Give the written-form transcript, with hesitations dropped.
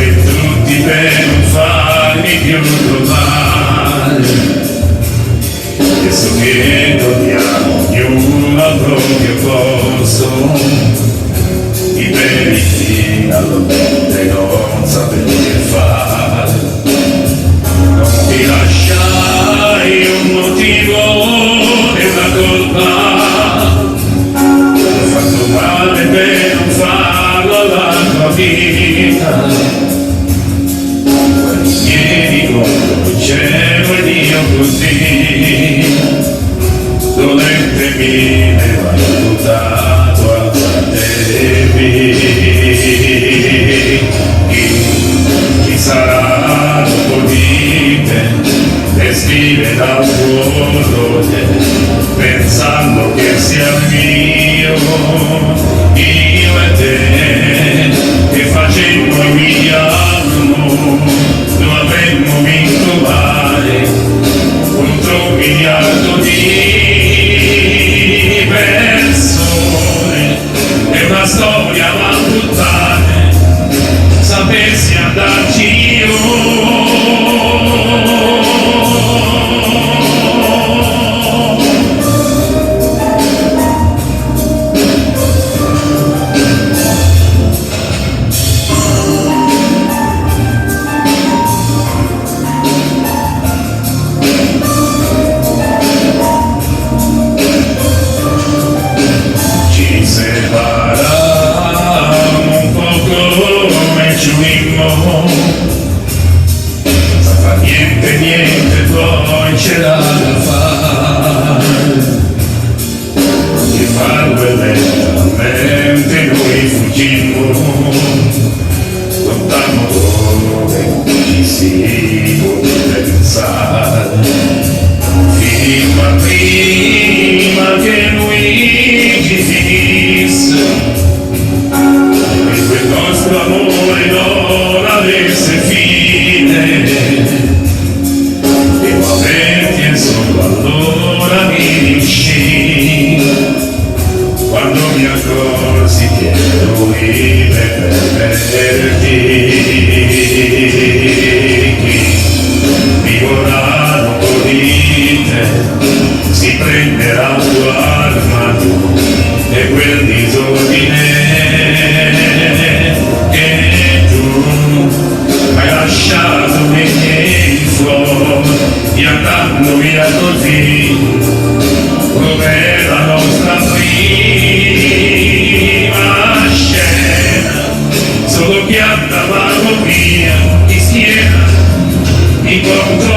e tutti per non farmi più trovare. Adesso che torniamo ognuno al proprio posto, i veri alla mente non sapevo che fare. Non ti lasciai un motivo e una colpa, ho fatto male per non farlo alla tua vita. Vieni contro il cielo ed io così, dolente mi hai aiutato a fratelli. Chi sarà dopo di te e scrive dal tuo dolore, pensando che sia mio, io e te, che facemmo il miliardo, lo avremmo vinto male, contro un miliardo di persone. È una storia da buttare, sapessi andarci io. Niente poi c'era da fare, che farlo lentamente noi fuggimmo, lontano dove ci si poteva pensare, fino a prima che lui ci finisse, e quel nostro amore non avesse fine. E solo allora mi riuscì, quando mi accorsi che lui per perderti. Vivorano di te, si prenderà il tuo armadio e quel disordine che tu hai lasciato nei miei fuori, andando via così, come la nostra prima scena, solo pianta vanno via di schiena, incontro